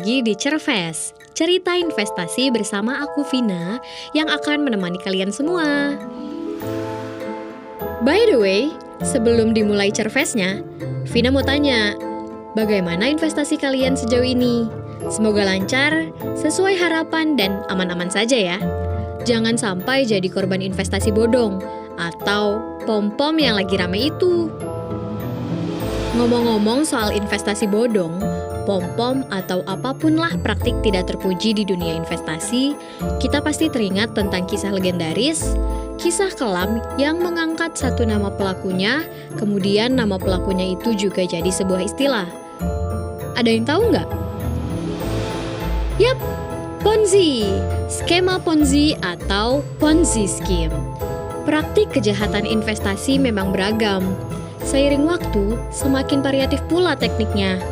lagi di Cerves, cerita investasi bersama aku Vina yang akan menemani kalian semua. By the way, sebelum dimulai Cervesnya, Vina mau tanya, bagaimana investasi kalian sejauh ini? Semoga lancar, sesuai harapan dan aman-aman saja ya. Jangan sampai jadi korban investasi bodong atau pom-pom yang lagi rame itu. Ngomong-ngomong soal investasi bodong, pom-pom atau apapun lah praktik tidak terpuji di dunia investasi, kita pasti teringat tentang kisah legendaris, kisah kelam yang mengangkat satu nama pelakunya, kemudian nama pelakunya itu juga jadi sebuah istilah. Ada yang tahu nggak? Yap, Ponzi, skema Ponzi atau Ponzi scheme. Praktik kejahatan investasi memang beragam. Seiring waktu, semakin variatif pula tekniknya.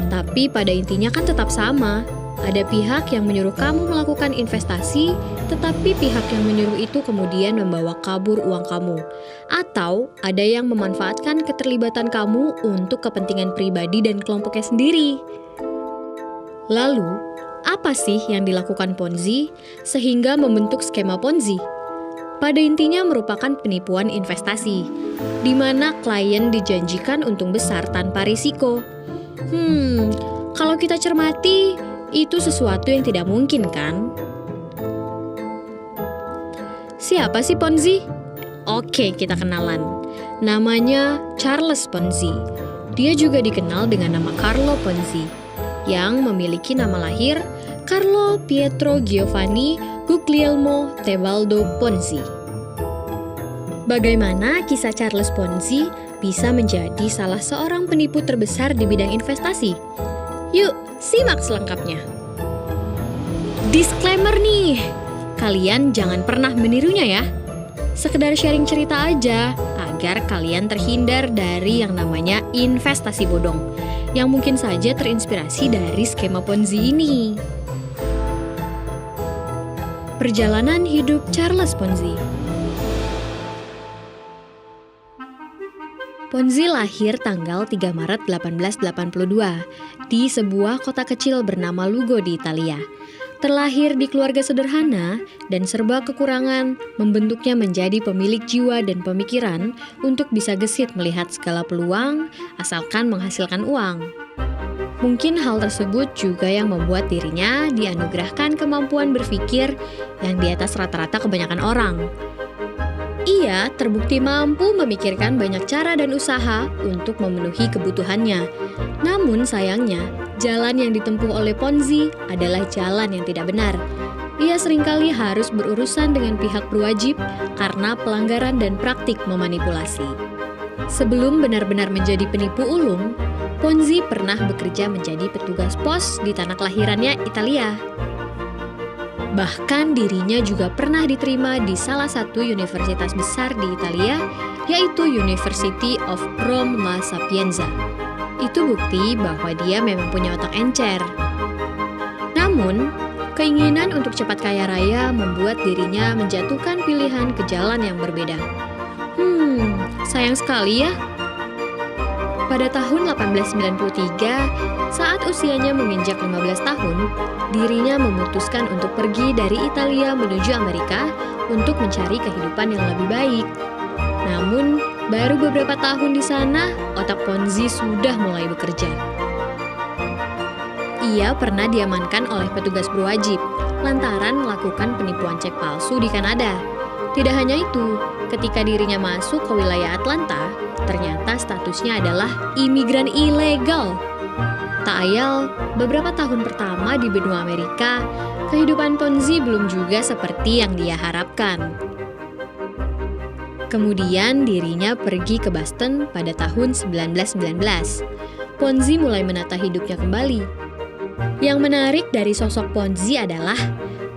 Tapi pada intinya kan tetap sama. Ada pihak yang menyuruh kamu melakukan investasi, tetapi pihak yang menyuruh itu kemudian membawa kabur uang kamu. Atau ada yang memanfaatkan keterlibatan kamu untuk kepentingan pribadi dan kelompoknya sendiri. Lalu, apa sih yang dilakukan Ponzi sehingga membentuk skema Ponzi? Pada intinya merupakan penipuan investasi, di mana klien dijanjikan untung besar tanpa risiko. Kalau kita cermati, itu sesuatu yang tidak mungkin kan? Siapa sih Ponzi? Oke, kita kenalan. Namanya Charles Ponzi. Dia juga dikenal dengan nama Carlo Ponzi, yang memiliki nama lahir Carlo Pietro Giovanni Guglielmo Tebaldo Ponzi. Bagaimana kisah Charles Ponzi bisa menjadi salah seorang penipu terbesar di bidang investasi? Yuk, simak selengkapnya. Disclaimer nih, kalian jangan pernah menirunya ya. Sekedar sharing cerita aja, agar kalian terhindar dari yang namanya investasi bodong, yang mungkin saja terinspirasi dari skema Ponzi ini. Perjalanan hidup Charles Ponzi. Ponzi lahir tanggal 3 Maret 1882 di sebuah kota kecil bernama Lugo di Italia. Terlahir di keluarga sederhana dan serba kekurangan, membentuknya menjadi pemilik jiwa dan pemikiran untuk bisa gesit melihat segala peluang asalkan menghasilkan uang. Mungkin hal tersebut juga yang membuat dirinya dianugerahkan kemampuan berpikir yang di atas rata-rata kebanyakan orang. Ia terbukti mampu memikirkan banyak cara dan usaha untuk memenuhi kebutuhannya. Namun sayangnya, jalan yang ditempuh oleh Ponzi adalah jalan yang tidak benar. Ia seringkali harus berurusan dengan pihak berwajib karena pelanggaran dan praktik memanipulasi. Sebelum benar-benar menjadi penipu ulung, Ponzi pernah bekerja menjadi petugas pos di tanah kelahirannya, Italia. Bahkan dirinya juga pernah diterima di salah satu universitas besar di Italia, yaitu University of Rome La Sapienza. Itu bukti bahwa dia memang punya otak encer. Namun, keinginan untuk cepat kaya raya membuat dirinya menjatuhkan pilihan ke jalan yang berbeda. Sayang sekali ya. Pada tahun 1893, saat usianya menginjak 15 tahun, dirinya memutuskan untuk pergi dari Italia menuju Amerika untuk mencari kehidupan yang lebih baik. Namun, baru beberapa tahun di sana, otak Ponzi sudah mulai bekerja. Ia pernah diamankan oleh petugas berwajib lantaran melakukan penipuan cek palsu di Kanada. Tidak hanya itu, ketika dirinya masuk ke wilayah Atlanta, ternyata statusnya adalah imigran ilegal. Tak ayal, beberapa tahun pertama di benua Amerika, kehidupan Ponzi belum juga seperti yang dia harapkan. Kemudian dirinya pergi ke Boston pada tahun 1919. Ponzi mulai menata hidupnya kembali. Yang menarik dari sosok Ponzi adalah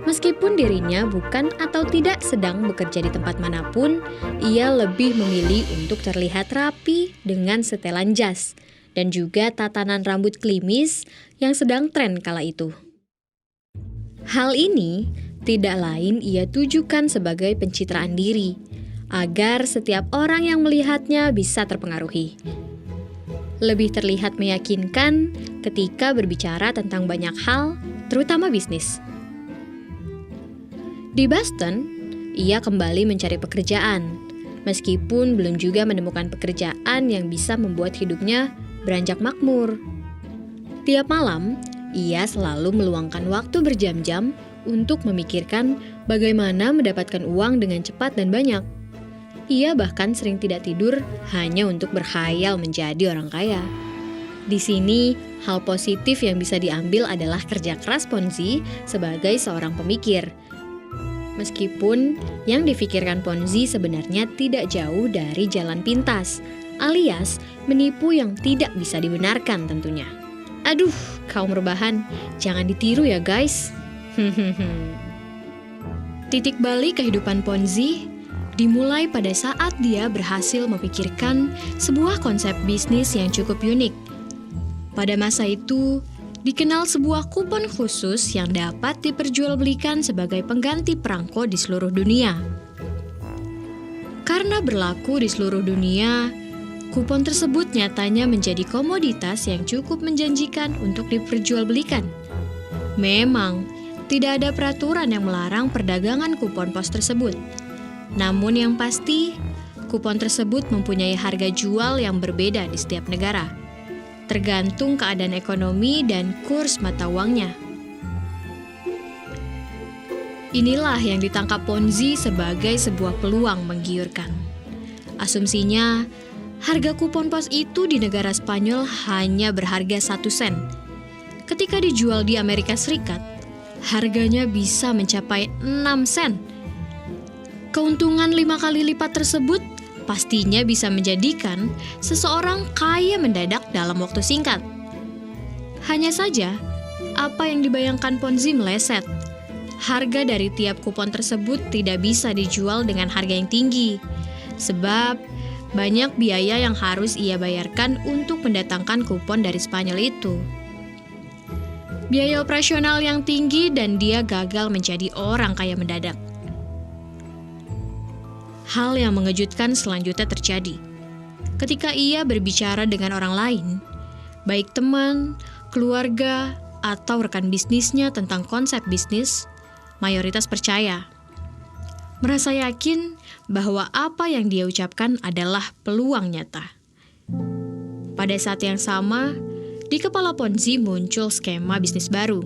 meskipun dirinya bukan atau tidak sedang bekerja di tempat manapun, ia lebih memilih untuk terlihat rapi dengan setelan jas dan juga tatanan rambut klimis yang sedang tren kala itu. Hal ini tidak lain ia tujukan sebagai pencitraan diri, agar setiap orang yang melihatnya bisa terpengaruhi. Lebih terlihat meyakinkan ketika berbicara tentang banyak hal, terutama bisnis. Di Boston, ia kembali mencari pekerjaan, meskipun belum juga menemukan pekerjaan yang bisa membuat hidupnya beranjak makmur. Tiap malam, ia selalu meluangkan waktu berjam-jam untuk memikirkan bagaimana mendapatkan uang dengan cepat dan banyak. Ia bahkan sering tidak tidur hanya untuk berkhayal menjadi orang kaya. Di sini, hal positif yang bisa diambil adalah kerja keras Ponzi sebagai seorang pemikir. Meskipun yang difikirkan Ponzi sebenarnya tidak jauh dari jalan pintas, alias menipu yang tidak bisa dibenarkan tentunya. Aduh, kaum rebahan, jangan ditiru ya guys. Titik balik kehidupan Ponzi dimulai pada saat dia berhasil memikirkan sebuah konsep bisnis yang cukup unik. Pada masa itu, dikenal sebuah kupon khusus yang dapat diperjualbelikan sebagai pengganti perangko di seluruh dunia. Karena berlaku di seluruh dunia, kupon tersebut nyatanya menjadi komoditas yang cukup menjanjikan untuk diperjualbelikan. Memang, tidak ada peraturan yang melarang perdagangan kupon pos tersebut. Namun yang pasti, kupon tersebut mempunyai harga jual yang berbeda di setiap negara, tergantung keadaan ekonomi dan kurs mata uangnya. Inilah yang ditangkap Ponzi sebagai sebuah peluang menggiurkan. Asumsinya, harga kupon pos itu di negara Spanyol hanya berharga 1 sen. Ketika dijual di Amerika Serikat, harganya bisa mencapai 6 sen. Keuntungan 5 kali lipat tersebut pastinya bisa menjadikan seseorang kaya mendadak dalam waktu singkat. Hanya saja, apa yang dibayangkan Ponzi meleset. Harga dari tiap kupon tersebut tidak bisa dijual dengan harga yang tinggi, sebab banyak biaya yang harus ia bayarkan untuk mendatangkan kupon dari Spanyol itu. Biaya operasional yang tinggi dan dia gagal menjadi orang kaya mendadak. Hal yang mengejutkan selanjutnya terjadi. Ketika ia berbicara dengan orang lain, baik teman, keluarga, atau rekan bisnisnya tentang konsep bisnis, mayoritas percaya. Merasa yakin bahwa apa yang dia ucapkan adalah peluang nyata. Pada saat yang sama, di kepala Ponzi muncul skema bisnis baru.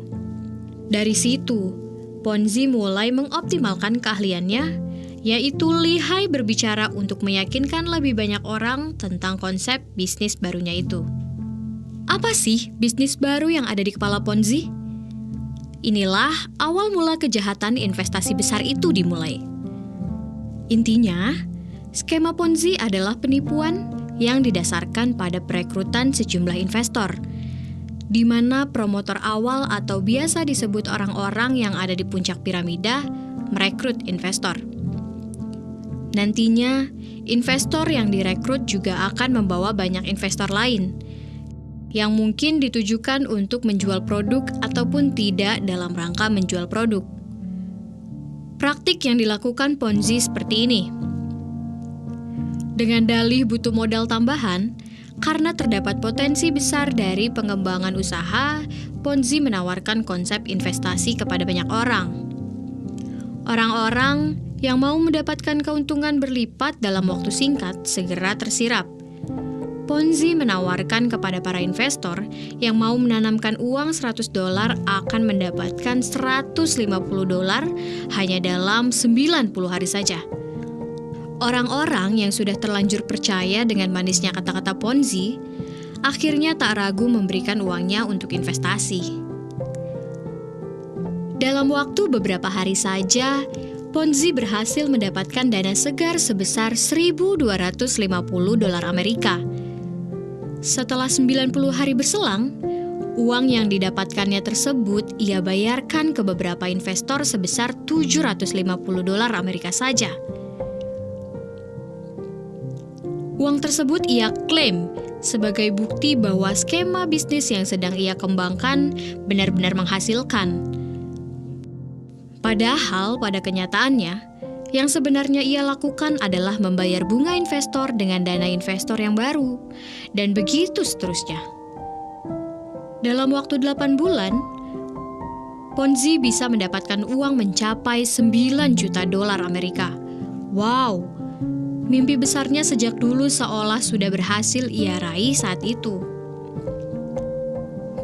Dari situ, Ponzi mulai mengoptimalkan keahliannya, yaitu lihai berbicara untuk meyakinkan lebih banyak orang tentang konsep bisnis barunya itu. Apa sih bisnis baru yang ada di kepala Ponzi? Inilah awal mula kejahatan investasi besar itu dimulai. Intinya, skema Ponzi adalah penipuan yang didasarkan pada perekrutan sejumlah investor, di mana promotor awal atau biasa disebut orang-orang yang ada di puncak piramida merekrut investor. Nantinya, investor yang direkrut juga akan membawa banyak investor lain yang mungkin ditujukan untuk menjual produk ataupun tidak dalam rangka menjual produk. Praktik yang dilakukan Ponzi seperti ini. Dengan dalih butuh modal tambahan, karena terdapat potensi besar dari pengembangan usaha, Ponzi menawarkan konsep investasi kepada banyak orang. Orang-orang yang mau mendapatkan keuntungan berlipat dalam waktu singkat segera tersirap. Ponzi menawarkan kepada para investor yang mau menanamkan uang $100 akan mendapatkan $150 hanya dalam 90 hari saja. Orang-orang yang sudah terlanjur percaya dengan manisnya kata-kata Ponzi, akhirnya tak ragu memberikan uangnya untuk investasi. Dalam waktu beberapa hari saja, Ponzi berhasil mendapatkan dana segar sebesar $1.250 Amerika. Setelah 90 hari berselang, uang yang didapatkannya tersebut ia bayarkan ke beberapa investor sebesar $750 Amerika saja. Uang tersebut ia klaim sebagai bukti bahwa skema bisnis yang sedang ia kembangkan benar-benar menghasilkan. Padahal pada kenyataannya, yang sebenarnya ia lakukan adalah membayar bunga investor dengan dana investor yang baru, dan begitu seterusnya. Dalam waktu 8 bulan, Ponzi bisa mendapatkan uang mencapai 9 juta dolar Amerika. Wow, mimpi besarnya sejak dulu seolah sudah berhasil ia raih saat itu.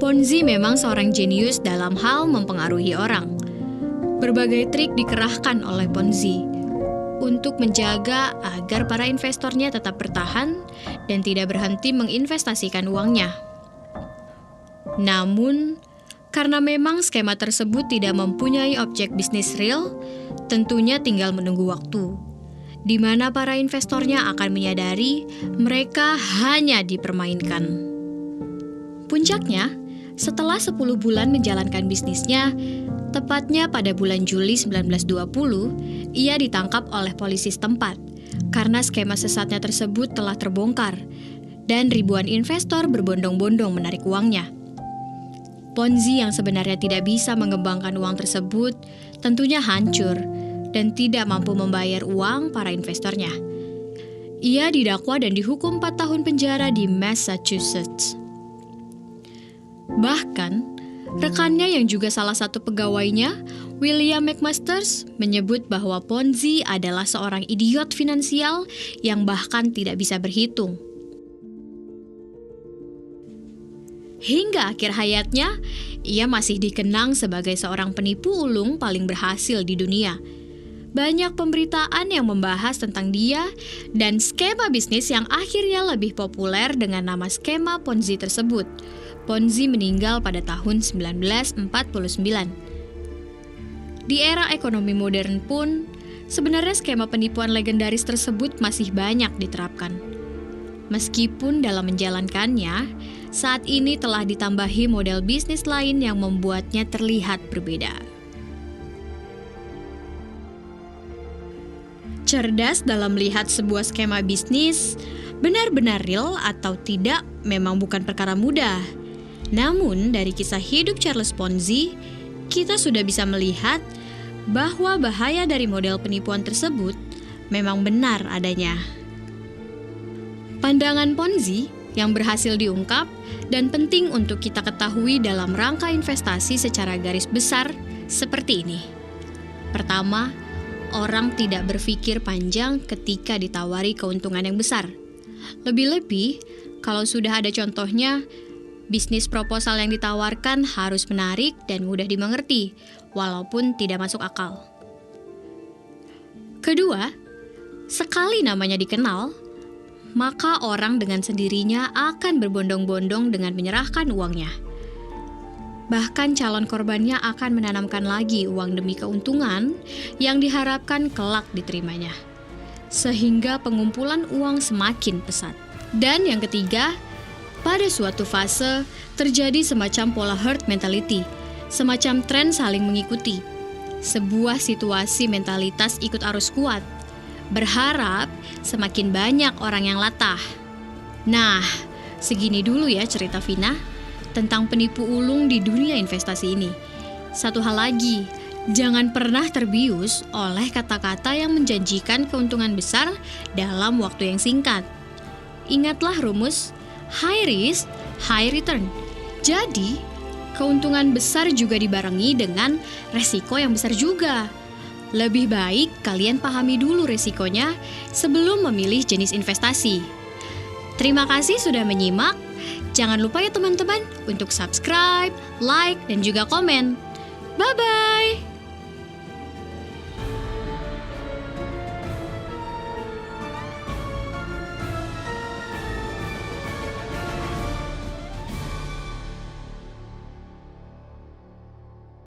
Ponzi memang seorang jenius dalam hal mempengaruhi orang. Berbagai trik dikerahkan oleh Ponzi untuk menjaga agar para investornya tetap bertahan dan tidak berhenti menginvestasikan uangnya. Namun, karena memang skema tersebut tidak mempunyai objek bisnis real, tentunya tinggal menunggu waktu, di mana para investornya akan menyadari mereka hanya dipermainkan. Puncaknya, setelah 10 bulan menjalankan bisnisnya, tepatnya pada bulan Juli 1920, ia ditangkap oleh polisi setempat karena skema sesatnya tersebut telah terbongkar dan ribuan investor berbondong-bondong menarik uangnya. Ponzi yang sebenarnya tidak bisa mengembangkan uang tersebut tentunya hancur dan tidak mampu membayar uang para investornya. Ia didakwa dan dihukum 4 tahun penjara di Massachusetts. Bahkan, rekannya yang juga salah satu pegawainya, William McMasters, menyebut bahwa Ponzi adalah seorang idiot finansial yang bahkan tidak bisa berhitung. Hingga akhir hayatnya, ia masih dikenang sebagai seorang penipu ulung paling berhasil di dunia. Banyak pemberitaan yang membahas tentang dia dan skema bisnis yang akhirnya lebih populer dengan nama skema Ponzi tersebut. Ponzi meninggal pada tahun 1949. Di era ekonomi modern pun, sebenarnya skema penipuan legendaris tersebut masih banyak diterapkan. Meskipun dalam menjalankannya, saat ini telah ditambahi model bisnis lain yang membuatnya terlihat berbeda. Cerdas dalam melihat sebuah skema bisnis, benar-benar real atau tidak memang bukan perkara mudah. Namun, dari kisah hidup Charles Ponzi, kita sudah bisa melihat bahwa bahaya dari model penipuan tersebut memang benar adanya. Pandangan Ponzi yang berhasil diungkap dan penting untuk kita ketahui dalam rangka investasi secara garis besar seperti ini. Pertama, orang tidak berpikir panjang ketika ditawari keuntungan yang besar. Lebih-lebih, kalau sudah ada contohnya, bisnis proposal yang ditawarkan harus menarik dan mudah dimengerti, walaupun tidak masuk akal. Kedua, sekali namanya dikenal, maka orang dengan sendirinya akan berbondong-bondong dengan menyerahkan uangnya. Bahkan calon korbannya akan menanamkan lagi uang demi keuntungan yang diharapkan kelak diterimanya. Sehingga pengumpulan uang semakin pesat. Dan yang ketiga, pada suatu fase, terjadi semacam pola herd mentality, semacam tren saling mengikuti. Sebuah situasi mentalitas ikut arus kuat, berharap semakin banyak orang yang latah. Nah, segini dulu ya cerita Vina tentang penipu ulung di dunia investasi ini. Satu hal lagi, jangan pernah terbius oleh kata-kata yang menjanjikan keuntungan besar dalam waktu yang singkat. Ingatlah rumus high risk, high return. Jadi, keuntungan besar juga dibarengi dengan resiko yang besar juga. Lebih baik kalian pahami dulu resikonya sebelum memilih jenis investasi. Terima kasih sudah menyimak. Jangan lupa ya teman-teman untuk subscribe, like, dan juga komen. Bye-bye!